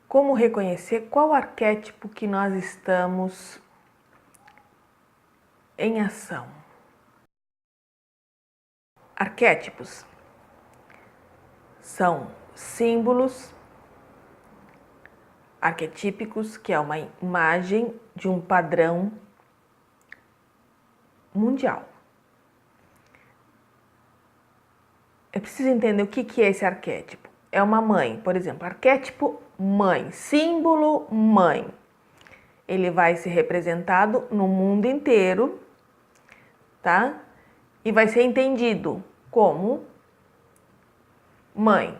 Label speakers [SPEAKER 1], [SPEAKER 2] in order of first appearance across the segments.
[SPEAKER 1] Como reconhecer qual arquétipo que nós estamos em ação? Arquétipos são símbolos arquetípicos, que é uma imagem de um padrão mundial. É preciso entender o que é esse arquétipo. É uma mãe, por exemplo, arquétipo mãe, símbolo mãe. Ele vai ser representado no mundo inteiro, tá? E vai ser entendido como mãe.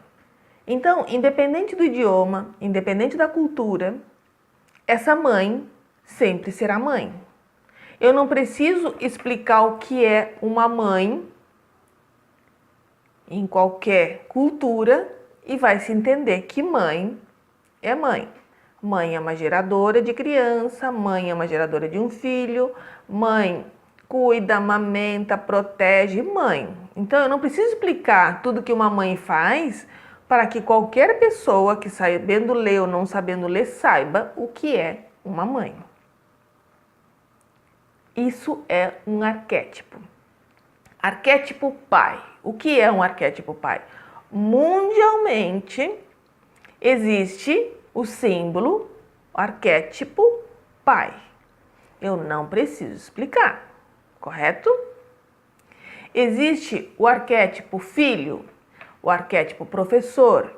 [SPEAKER 1] Então, independente do idioma, independente da cultura, essa mãe sempre será mãe. Eu não preciso explicar o que é uma mãe em qualquer cultura e vai se entender que mãe é mãe. Mãe é uma geradora de criança, mãe é uma geradora de um filho, mãe cuida, amamenta, protege, mãe. Então eu não preciso explicar tudo que uma mãe faz para que qualquer pessoa que sabendo ler ou não sabendo ler saiba o que é uma mãe. Isso é um arquétipo. Arquétipo pai. O que é um arquétipo pai? Mundialmente existe o símbolo, o arquétipo pai. Eu não preciso explicar, correto? Existe o arquétipo filho, o arquétipo professor,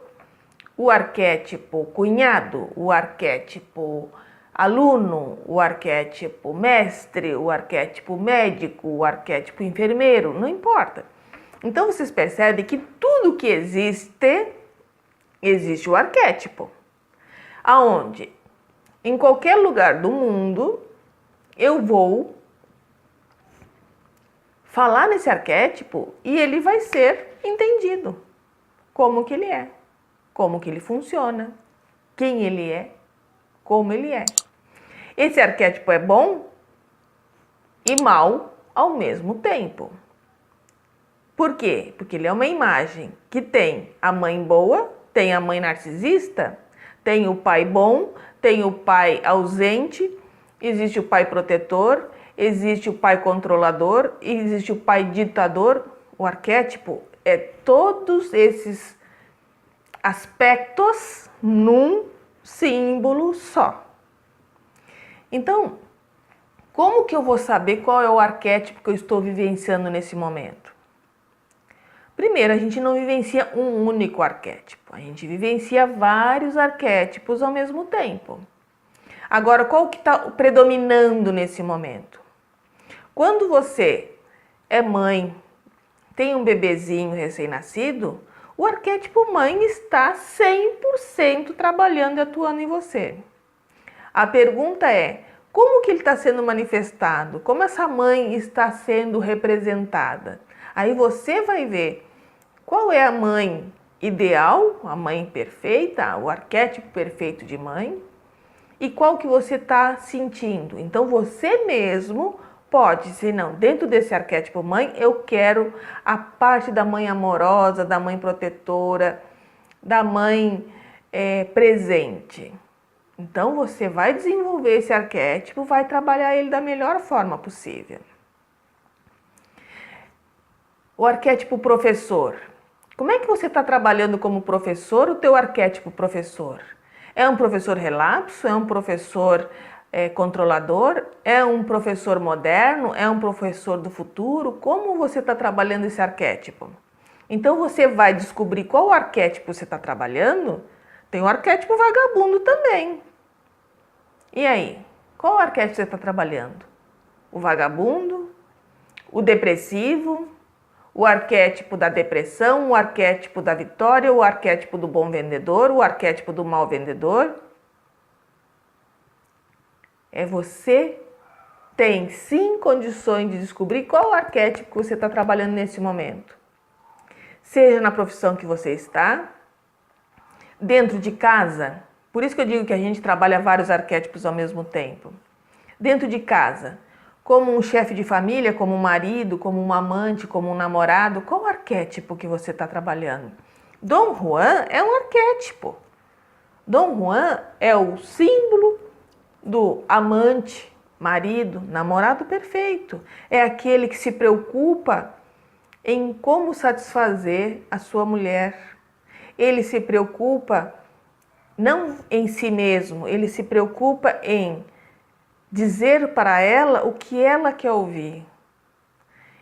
[SPEAKER 1] o arquétipo cunhado, o arquétipo aluno, o arquétipo mestre, o arquétipo médico, o arquétipo enfermeiro, não importa. Então vocês percebem que tudo que existe o arquétipo. Aonde? Em qualquer lugar do mundo, eu vou falar nesse arquétipo e ele vai ser entendido. Como que ele é, como que ele funciona, quem ele é, como ele é. Esse arquétipo é bom e mal ao mesmo tempo. Por quê? Porque ele é uma imagem que tem a mãe boa, tem a mãe narcisista, tem o pai bom, tem o pai ausente, existe o pai protetor, existe o pai controlador, existe o pai ditador. O arquétipo é todos esses aspectos num símbolo só. Então, como que eu vou saber qual é o arquétipo que eu estou vivenciando nesse momento? Primeiro, a gente não vivencia um único arquétipo, a gente vivencia vários arquétipos ao mesmo tempo. Agora, qual que está predominando nesse momento? Quando você é mãe, tem um bebezinho recém-nascido, o arquétipo mãe está 100% trabalhando e atuando em você. A pergunta é, como que ele está sendo manifestado? Como essa mãe está sendo representada? Aí você vai ver qual é a mãe ideal, a mãe perfeita, o arquétipo perfeito de mãe, e qual que você está sentindo. Então você mesmo pode dizer, não, dentro desse arquétipo mãe, eu quero a parte da mãe amorosa, da mãe protetora, da mãe presente. Então você vai desenvolver esse arquétipo, vai trabalhar ele da melhor forma possível. O arquétipo professor. Como é que você está trabalhando como professor o teu arquétipo professor? É um professor relapso? É um professor controlador? É um professor moderno? É um professor do futuro? Como você está trabalhando esse arquétipo? Então você vai descobrir qual arquétipo você está trabalhando. Tem o arquétipo vagabundo também. E aí? Qual arquétipo você está trabalhando? O vagabundo? O depressivo? O arquétipo da depressão, o arquétipo da vitória, o arquétipo do bom vendedor, o arquétipo do mau vendedor. Você tem sim condições de descobrir qual arquétipo que você está trabalhando nesse momento. Seja na profissão que você está, dentro de casa, por isso que eu digo que a gente trabalha vários arquétipos ao mesmo tempo. Dentro de casa, como um chefe de família, como um marido, como um amante, como um namorado, qual arquétipo que você está trabalhando? Dom Juan é um arquétipo. Dom Juan é o símbolo do amante, marido, namorado perfeito. É aquele que se preocupa em como satisfazer a sua mulher. Ele se preocupa não em si mesmo, ele se preocupa em dizer para ela o que ela quer ouvir.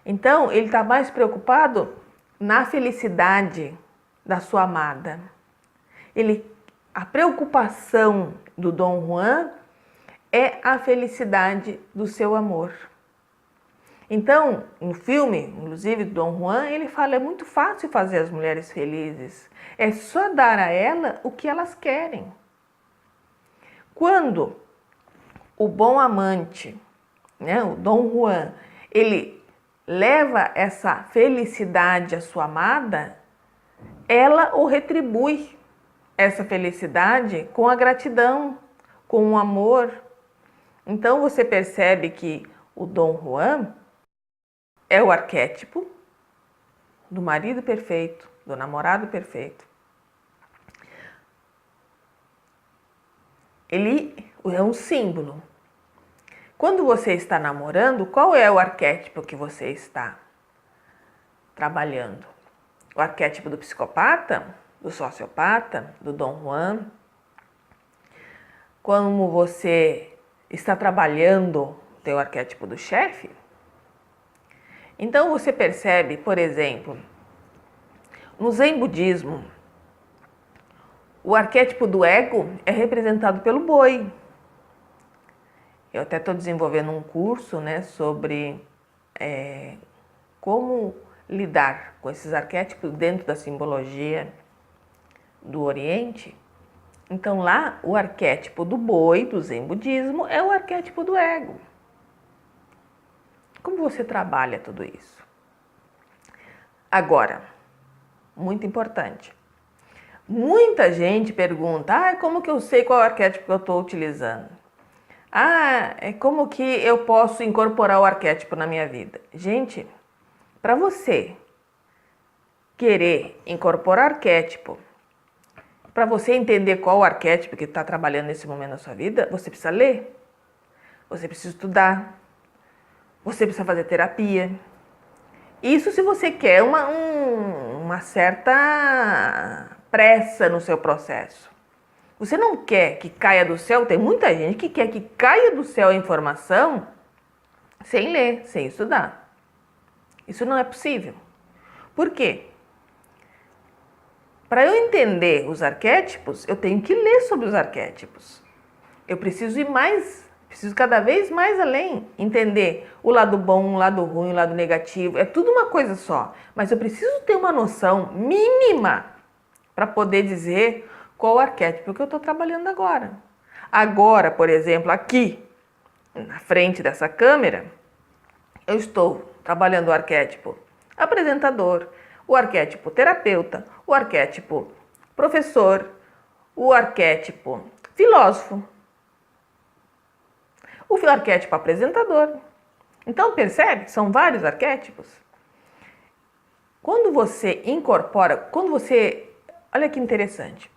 [SPEAKER 1] Então, ele está mais preocupado na felicidade da sua amada. A preocupação do Dom Juan é a felicidade do seu amor. Então, no filme, inclusive, do Dom Juan, ele fala, é muito fácil fazer as mulheres felizes. É só dar a ela o que elas querem. Quando o bom amante, né, o Dom Juan, ele leva essa felicidade à sua amada, ela o retribui essa felicidade com a gratidão, com o amor. Então você percebe que o Dom Juan é o arquétipo do marido perfeito, do namorado perfeito. Ele é um símbolo. Quando você está namorando, qual é o arquétipo que você está trabalhando? O arquétipo do psicopata, do sociopata, do Dom Juan? Como você está trabalhando o teu arquétipo do chefe? Então você percebe, por exemplo, no Zen Budismo, o arquétipo do ego é representado pelo boi. Eu até estou desenvolvendo um curso, né, sobre como lidar com esses arquétipos dentro da simbologia do Oriente. Então lá o arquétipo do boi, do Zen Budismo, é o arquétipo do ego. Como você trabalha tudo isso? Agora, muito importante. Muita gente pergunta, como que eu sei qual arquétipo que eu estou utilizando? Como que eu posso incorporar o arquétipo na minha vida? Gente, para você querer incorporar arquétipo, para você entender qual o arquétipo que está trabalhando nesse momento na sua vida, você precisa ler, você precisa estudar, você precisa fazer terapia. Isso se você quer uma certa pressa no seu processo. Você não quer que caia do céu, tem muita gente que quer que caia do céu a informação sem ler, sem estudar. Isso não é possível. Por quê? Para eu entender os arquétipos, eu tenho que ler sobre os arquétipos. Eu preciso ir mais, preciso cada vez mais além, entender o lado bom, o lado ruim, o lado negativo. É tudo uma coisa só, mas eu preciso ter uma noção mínima para poder dizer qual o arquétipo que eu estou trabalhando agora. Agora, por exemplo, aqui, na frente dessa câmera, eu estou trabalhando o arquétipo apresentador, o arquétipo terapeuta, o arquétipo professor, o arquétipo filósofo, o arquétipo apresentador. Então, percebe? São vários arquétipos. Quando você incorpora, olha que interessante,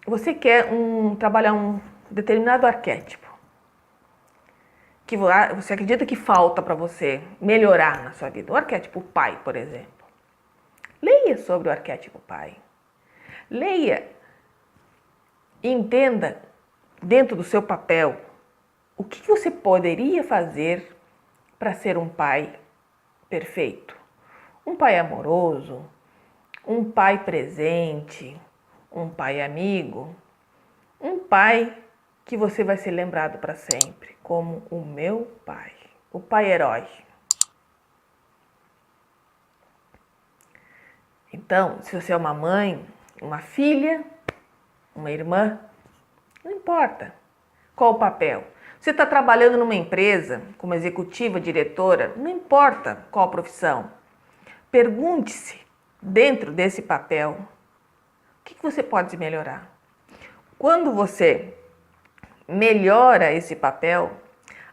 [SPEAKER 1] você quer trabalhar um determinado arquétipo que você acredita que falta para você melhorar na sua vida. O arquétipo pai, por exemplo. Leia sobre o arquétipo pai. Leia e entenda dentro do seu papel o que você poderia fazer para ser um pai perfeito. Um pai amoroso, um pai presente, um pai amigo, um pai que você vai ser lembrado para sempre como o meu pai, o pai herói. Então, se você é uma mãe, uma filha, uma irmã, não importa qual o papel. Você está trabalhando numa empresa como executiva, diretora, não importa qual a profissão. Pergunte-se, dentro desse papel, o que você pode melhorar? Quando você melhora esse papel,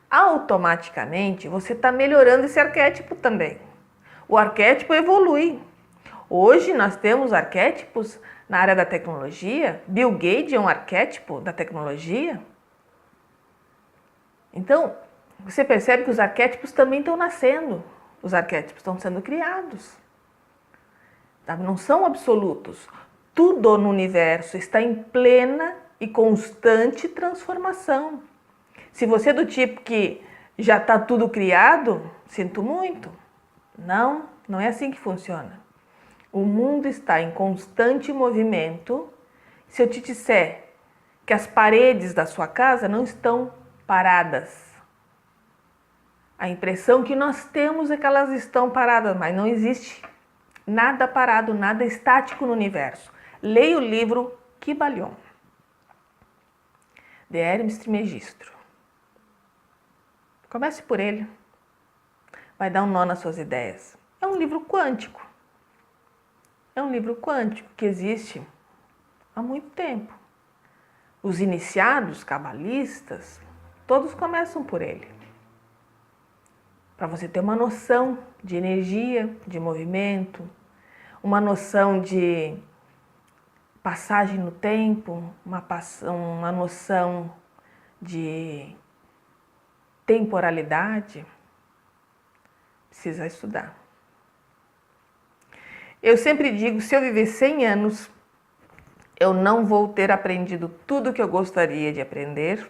[SPEAKER 1] automaticamente você está melhorando esse arquétipo também. O arquétipo evolui. Hoje nós temos arquétipos na área da tecnologia. Bill Gates é um arquétipo da tecnologia. Então, você percebe que os arquétipos também estão nascendo. Os arquétipos estão sendo criados. Não são absolutos. Tudo no universo está em plena e constante transformação. Se você é do tipo que já está tudo criado, sinto muito. Não é assim que funciona. O mundo está em constante movimento. Se eu te disser que as paredes da sua casa não estão paradas, a impressão que nós temos é que elas estão paradas, mas não existe nada parado, nada estático no universo. Leia o livro Kybalion, de Hermes Trismegisto. Comece por ele. Vai dar um nó nas suas ideias. É um livro quântico. É um livro quântico que existe há muito tempo. Os iniciados, cabalistas, todos começam por ele. Para você ter uma noção de energia, de movimento, uma noção de passagem no tempo, uma noção de temporalidade, precisa estudar. Eu sempre digo, se eu viver 100 anos, eu não vou ter aprendido tudo o que eu gostaria de aprender.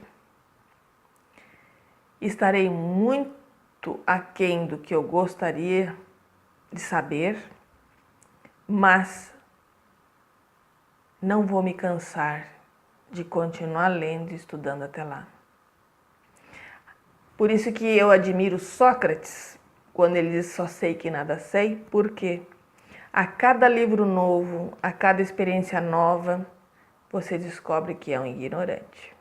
[SPEAKER 1] Estarei muito aquém do que eu gostaria de saber, mas não vou me cansar de continuar lendo e estudando até lá. Por isso que eu admiro Sócrates, quando ele diz só sei que nada sei, porque a cada livro novo, a cada experiência nova, você descobre que é um ignorante.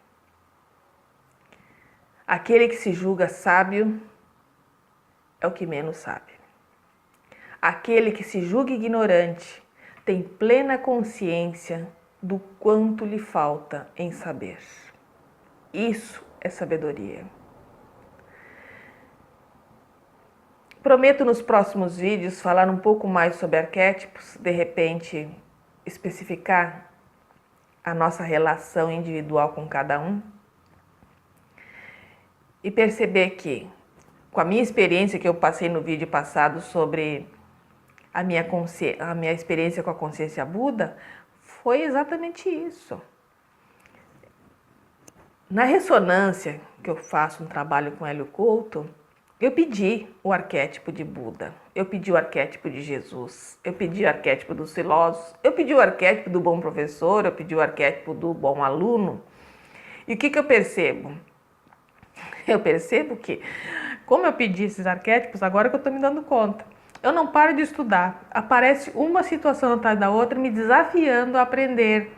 [SPEAKER 1] Aquele que se julga sábio é o que menos sabe. Aquele que se julga ignorante tem plena consciência do quanto lhe falta em saber. Isso é sabedoria. Prometo nos próximos vídeos falar um pouco mais sobre arquétipos, de repente especificar a nossa relação individual com cada um e perceber que, com a minha experiência que eu passei no vídeo passado sobre a minha experiência com a consciência Buda, foi exatamente isso. Na ressonância, que eu faço um trabalho com Hélio Couto, eu pedi o arquétipo de Buda, eu pedi o arquétipo de Jesus, eu pedi o arquétipo dos filósofos, eu pedi o arquétipo do bom professor, eu pedi o arquétipo do bom aluno. E o que eu percebo? Eu percebo que, como eu pedi esses arquétipos, agora que eu estou me dando conta, eu não paro de estudar. Aparece uma situação atrás da outra me desafiando a aprender,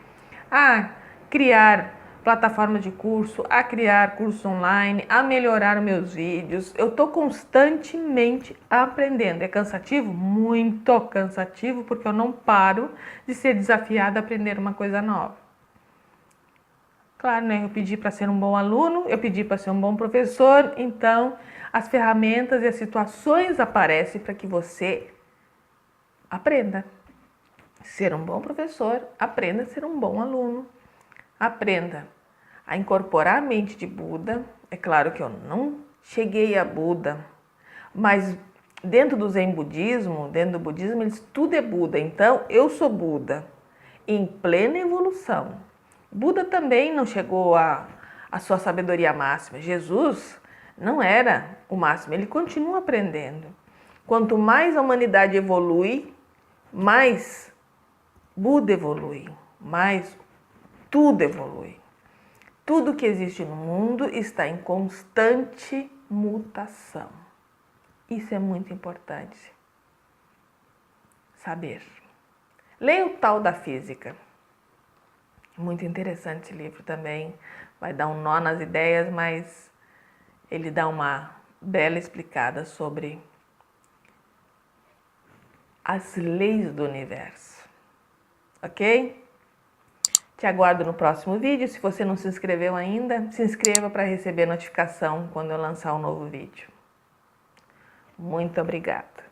[SPEAKER 1] a criar plataforma de curso, a criar curso online, a melhorar meus vídeos. Eu estou constantemente aprendendo. É cansativo? Muito cansativo, porque eu não paro de ser desafiada a aprender uma coisa nova. Claro, né? Eu pedi para ser um bom aluno, eu pedi para ser um bom professor, então as ferramentas e as situações aparecem para que você aprenda. Ser um bom professor, aprenda a ser um bom aluno. Aprenda a incorporar a mente de Buda. É claro que eu não cheguei a Buda, mas dentro do Zen Budismo, dentro do budismo, tudo é Buda. Então, eu sou Buda, em plena evolução. Buda também não chegou à sua sabedoria máxima. Jesus não era o máximo, ele continua aprendendo. Quanto mais a humanidade evolui, mais Buda evolui, mais tudo evolui. Tudo que existe no mundo está em constante mutação. Isso é muito importante saber. Leia o Tal da Física. Muito interessante esse livro também. Vai dar um nó nas ideias, mas ele dá uma bela explicada sobre as leis do universo. Ok? Te aguardo no próximo vídeo. Se você não se inscreveu ainda, se inscreva para receber notificação quando eu lançar um novo vídeo. Muito obrigada.